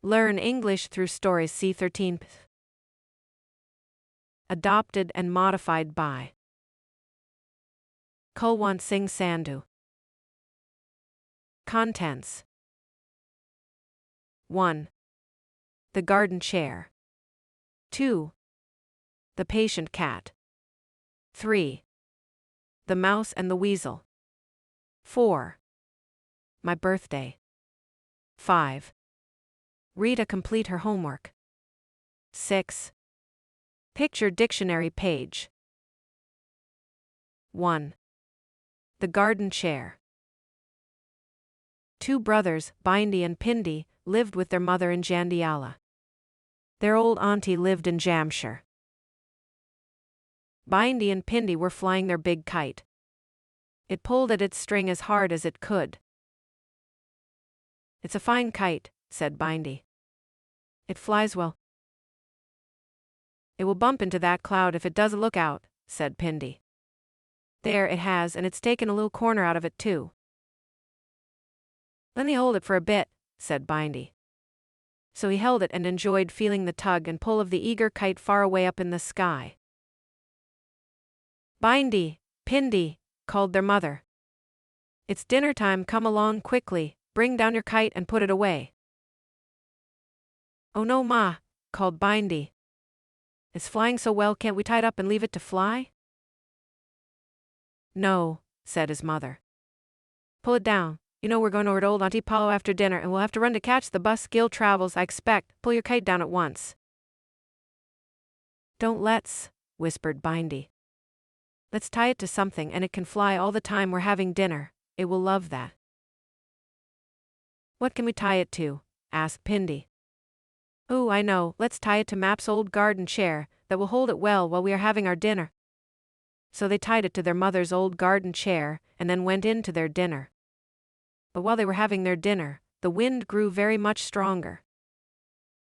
Learn English through stories. C13. Adopted and modified by Kulwant Singh Sandhu. Contents. 1. The garden chair. 2. The patient cat. 3. The mouse and the weasel. 4. My birthday. 5. Rita complete her homework. 6. Picture dictionary page. 1. The garden chair. 2 brothers, Bindi and Pindi, lived with their mother in Jandiala. Their old auntie lived in Jamshire. Bindi and Pindi were flying their big kite. It pulled at its string as hard as it could. "It's a fine kite," said Bindi. "It flies well." "It will bump into that cloud if it doesn't look out," said Pindi. "There it has, and it's taken a little corner out of it too." "Let me hold it for a bit," said Bindi. So he held it and enjoyed feeling the tug and pull of the eager kite far away up in the sky. "Bindi, Pindi," called their mother. "It's dinner time, come along quickly, bring down your kite and put it away." "Oh no, Ma," called Bindi. "It's flying so well, can't we tie it up and leave it to fly?" "No," said his mother. "Pull it down. You know we're going over to old Auntie Paulo after dinner and we'll have to run to catch the bus. Gil travels, I expect. Pull your kite down at once." "Don't let's," whispered Bindi. "Let's tie it to something and it can fly all the time we're having dinner. It will love that." "What can we tie it to?" asked Pindi. "Oh, I know, let's tie it to Map's old garden chair, that will hold it well while we are having our dinner." So they tied it to their mother's old garden chair, and then went in to their dinner. But while they were having their dinner, the wind grew very much stronger.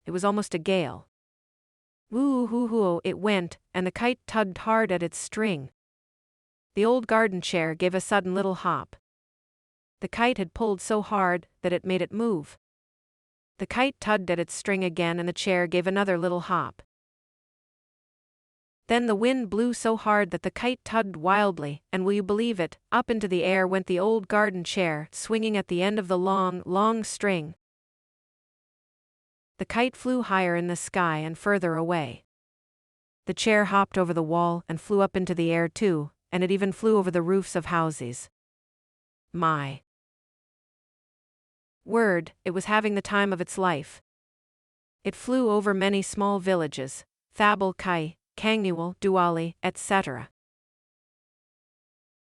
It was almost a gale. Woo-hoo-hoo it went, and the kite tugged hard at its string. The old garden chair gave a sudden little hop. The kite had pulled so hard that it made it move. The kite tugged at its string again and the chair gave another little hop. Then the wind blew so hard that the kite tugged wildly, and will you believe it, up into the air went the old garden chair, swinging at the end of the long, long string. The kite flew higher in the sky and further away. The chair hopped over the wall and flew up into the air too, and it even flew over the roofs of houses. My word, it was having the time of its life. It flew over many small villages, Thabal Kai, Kangnual, Duali, etc.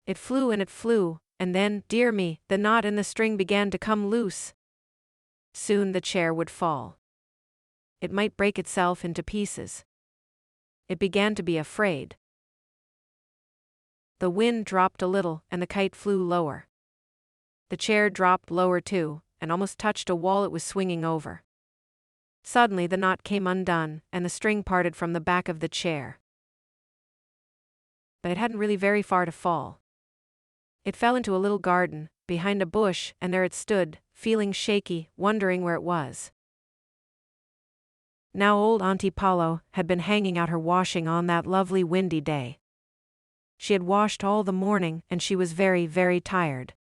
It flew, and then, dear me, the knot in the string began to come loose. Soon the chair would fall. It might break itself into pieces. It began to be afraid. The wind dropped a little, and the kite flew lower. The chair dropped lower too, and almost touched a wall it was swinging over. Suddenly the knot came undone, and the string parted from the back of the chair. But it hadn't really very far to fall. It fell into a little garden, behind a bush, and there it stood, feeling shaky, wondering where it was. Now old Auntie Paulo had been hanging out her washing on that lovely windy day. She had washed all the morning, and she was very, very tired.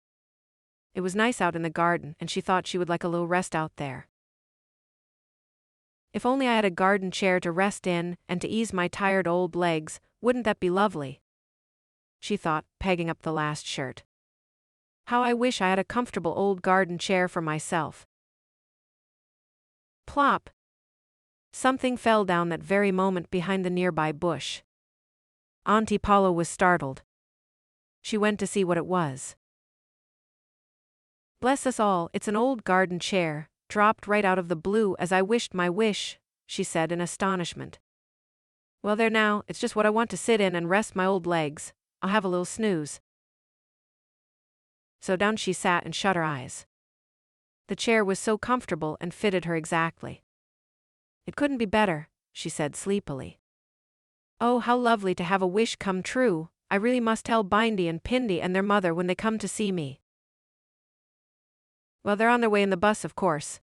It was nice out in the garden, and she thought she would like a little rest out there. "If only I had a garden chair to rest in, and to ease my tired old legs, wouldn't that be lovely?" she thought, pegging up the last shirt. "How I wish I had a comfortable old garden chair for myself." Plop! Something fell down that very moment behind the nearby bush. Auntie Paulo was startled. She went to see what it was. "Bless us all, it's an old garden chair, dropped right out of the blue as I wished my wish," she said in astonishment. "Well there now, it's just what I want to sit in and rest my old legs. I'll have a little snooze." So down she sat and shut her eyes. The chair was so comfortable and fitted her exactly. "It couldn't be better," she said sleepily. "Oh, how lovely to have a wish come true. I really must tell Bindi and Pindi and their mother when they come to see me." "Well, they're on their way in the bus, of course."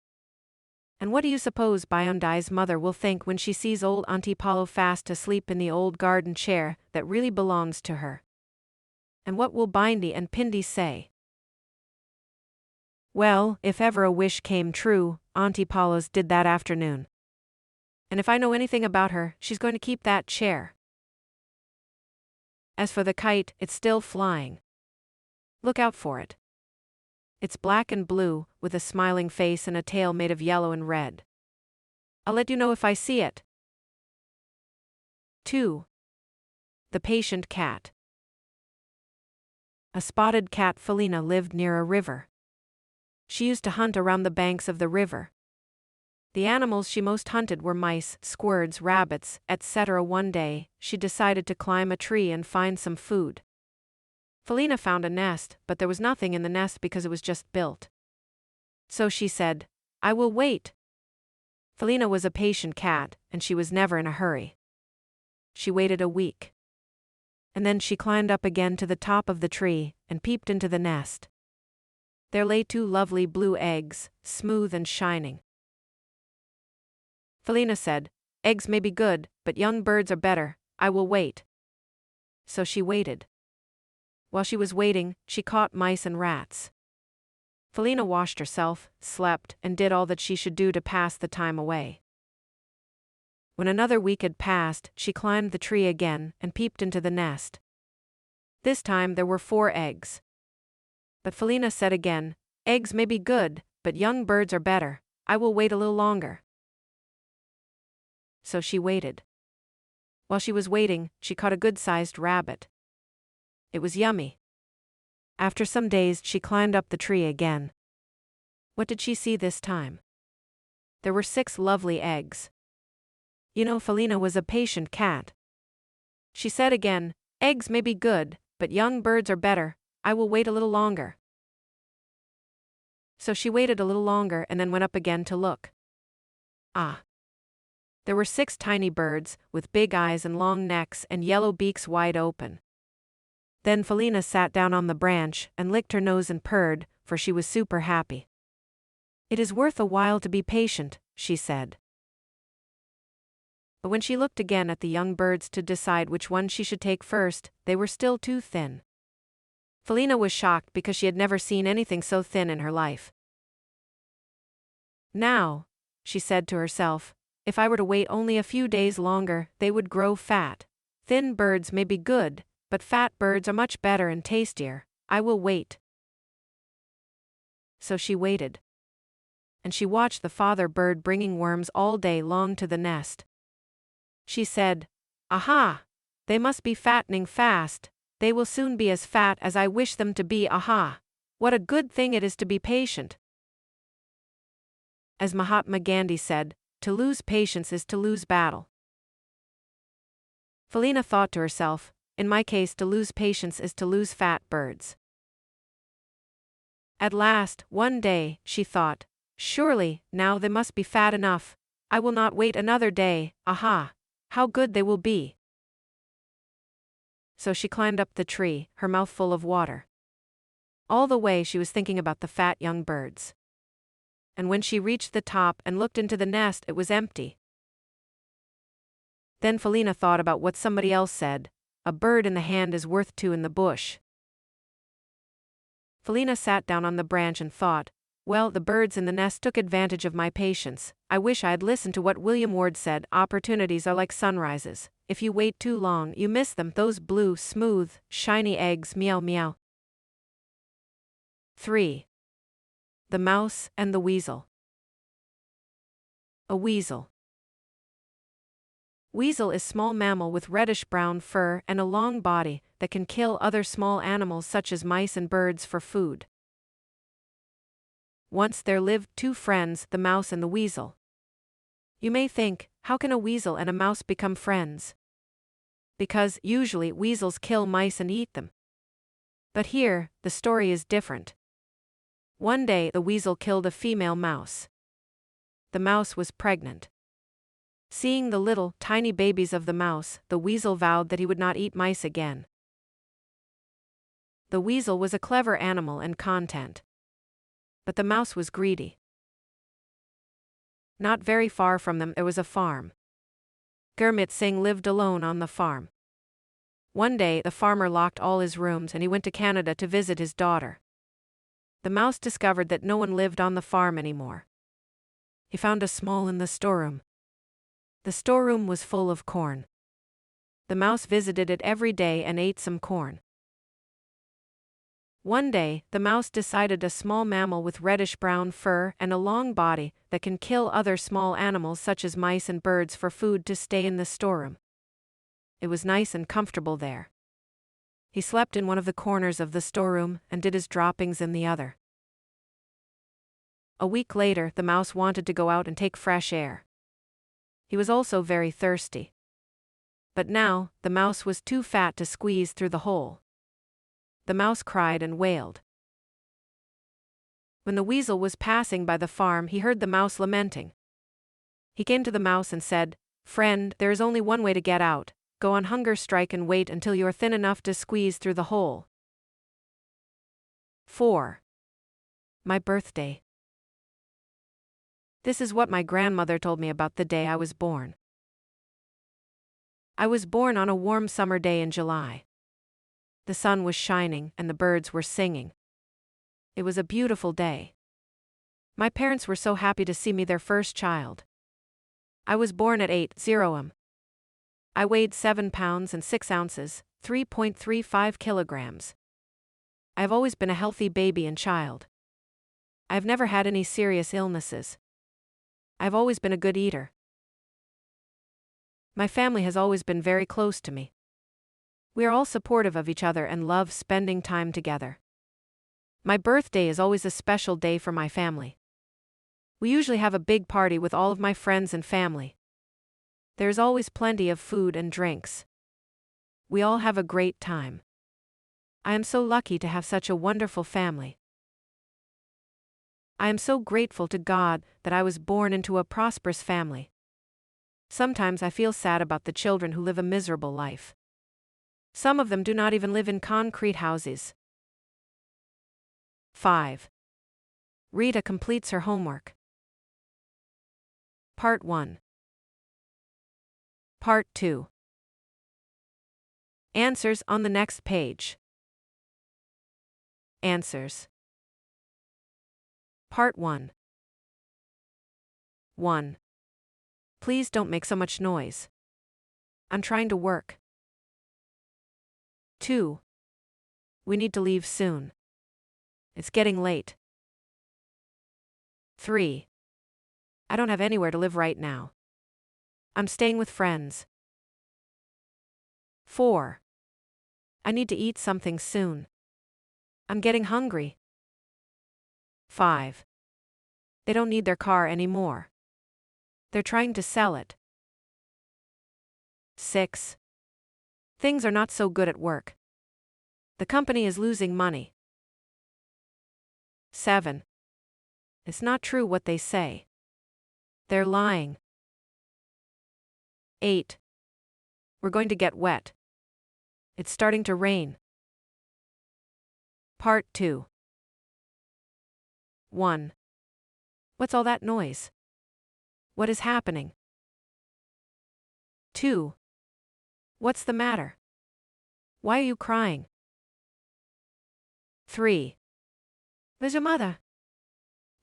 And what do you suppose Biondi's mother will think when she sees old Auntie Paulo fast asleep in the old garden chair that really belongs to her? And what will Bindy and Pindy say? Well, if ever a wish came true, Auntie Paulo's did that afternoon. And if I know anything about her, she's going to keep that chair. As for the kite, it's still flying. Look out for it. It's black and blue, with a smiling face and a tail made of yellow and red. I'll let you know if I see it. 2. The Patient Cat. A spotted cat, Felina, lived near a river. She used to hunt around the banks of the river. The animals she most hunted were mice, squirrels, rabbits, etc. One day, she decided to climb a tree and find some food. Felina found a nest, but there was nothing in the nest because it was just built. So she said, "I will wait." Felina was a patient cat, and she was never in a hurry. She waited a week. And then she climbed up again to the top of the tree, and peeped into the nest. There lay 2 lovely blue eggs, smooth and shining. Felina said, "Eggs may be good, but young birds are better. I will wait." So she waited. While she was waiting, she caught mice and rats. Felina washed herself, slept, and did all that she should do to pass the time away. When another week had passed, she climbed the tree again and peeped into the nest. This time there were 4 eggs. But Felina said again, "Eggs may be good, but young birds are better. I will wait a little longer." So she waited. While she was waiting, she caught a good-sized rabbit. It was yummy. After some days, she climbed up the tree again. What did she see this time? There were 6 lovely eggs. You know, Felina was a patient cat. She said again, "Eggs may be good, but young birds are better. I will wait a little longer." So she waited a little longer and then went up again to look. Ah! There were 6 tiny birds, with big eyes and long necks and yellow beaks wide open. Then Felina sat down on the branch and licked her nose and purred, for she was super happy. "It is worth a while to be patient," she said. But when she looked again at the young birds to decide which one she should take first, they were still too thin. Felina was shocked because she had never seen anything so thin in her life. "Now," she said to herself, "if I were to wait only a few days longer, they would grow fat. Thin birds may be good, but fat birds are much better and tastier. I will wait." So she waited. And she watched the father bird bringing worms all day long to the nest. She said, "Aha! They must be fattening fast. They will soon be as fat as I wish them to be. Aha! What a good thing it is to be patient." As Mahatma Gandhi said, "To lose patience is to lose battle." Felina thought to herself, "In my case, to lose patience is to lose fat birds." At last, one day, she thought, "Surely, now they must be fat enough. I will not wait another day. Aha! How good they will be." So she climbed up the tree, her mouth full of water. All the way she was thinking about the fat young birds. And when she reached the top and looked into the nest, it was empty. Then Felina thought about what somebody else said, "A bird in the hand is worth 2 in the bush." Felina sat down on the branch and thought, "Well, the birds in the nest took advantage of my patience. I wish I had listened to what William Ward said, opportunities are like sunrises. If you wait too long, you miss them, those blue, smooth, shiny eggs, meow meow." 3. The Mouse and the Weasel. A weasel. Weasel is small mammal with reddish-brown fur and a long body that can kill other small animals such as mice and birds for food. Once there lived 2 friends, the mouse and the weasel. You may think, how can a weasel and a mouse become friends? Because, usually, weasels kill mice and eat them. But here, the story is different. One day, the weasel killed a female mouse. The mouse was pregnant. Seeing the little, tiny babies of the mouse, the weasel vowed that he would not eat mice again. The weasel was a clever animal and content. But the mouse was greedy. Not very far from them there was a farm. Gurmit Singh lived alone on the farm. One day the farmer locked all his rooms and he went to Canada to visit his daughter. The mouse discovered that no one lived on the farm anymore. He found a small in the storeroom. The storeroom was full of corn. The mouse visited it every day and ate some corn. One day, the mouse decided a small mammal with reddish-brown fur and a long body that can kill other small animals such as mice and birds for food to stay in the storeroom. It was nice and comfortable there. He slept in one of the corners of the storeroom and did his droppings in the other. A week later, the mouse wanted to go out and take fresh air. He was also very thirsty. But now, the mouse was too fat to squeeze through the hole. The mouse cried and wailed. When the weasel was passing by the farm, he heard the mouse lamenting. He came to the mouse and said, "Friend, there is only one way to get out. Go on hunger strike and wait until you are thin enough to squeeze through the hole." 4. My birthday. This is what my grandmother told me about the day I was born. I was born on a warm summer day in July. The sun was shining and the birds were singing. It was a beautiful day. My parents were so happy to see me, their first child. I was born at 8:00 am. I weighed 7 pounds and 6 ounces, 3.35 kilograms. I have always been a healthy baby and child. I have never had any serious illnesses. I have always been a good eater. My family has always been very close to me. We are all supportive of each other and love spending time together. My birthday is always a special day for my family. We usually have a big party with all of my friends and family. There is always plenty of food and drinks. We all have a great time. I am so lucky to have such a wonderful family. I am so grateful to God that I was born into a prosperous family. Sometimes I feel sad about the children who live a miserable life. Some of them do not even live in concrete houses. 5. Rita completes her homework. Part 1. Part 2. Answers on the next page. Answers. Part 1. 1. Please don't make so much noise. I'm trying to work. 2. We need to leave soon. It's getting late. 3. I don't have anywhere to live right now. I'm staying with friends. 4. I need to eat something soon. I'm getting hungry. 5. They don't need their car anymore. They're trying to sell it. 6. Things are not so good at work. The company is losing money. 7. It's not true what they say. They're lying. 8. We're going to get wet. It's starting to rain. Part 2. 1. What's all that noise? What is happening? 2. What's the matter? Why are you crying? 3. Where's your mother?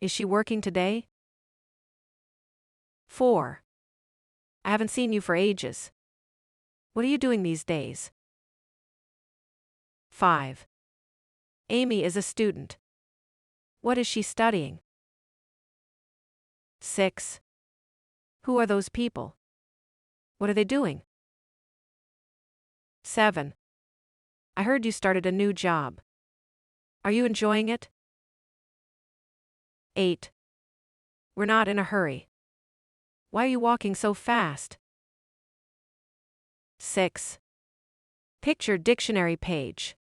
Is she working today? 4. I haven't seen you for ages. What are you doing these days? 5. Amy is a student. What is she studying? 6. Who are those people? What are they doing? 7. I heard you started a new job. Are you enjoying it? 8. We're not in a hurry. Why are you walking so fast? 6. Picture dictionary page.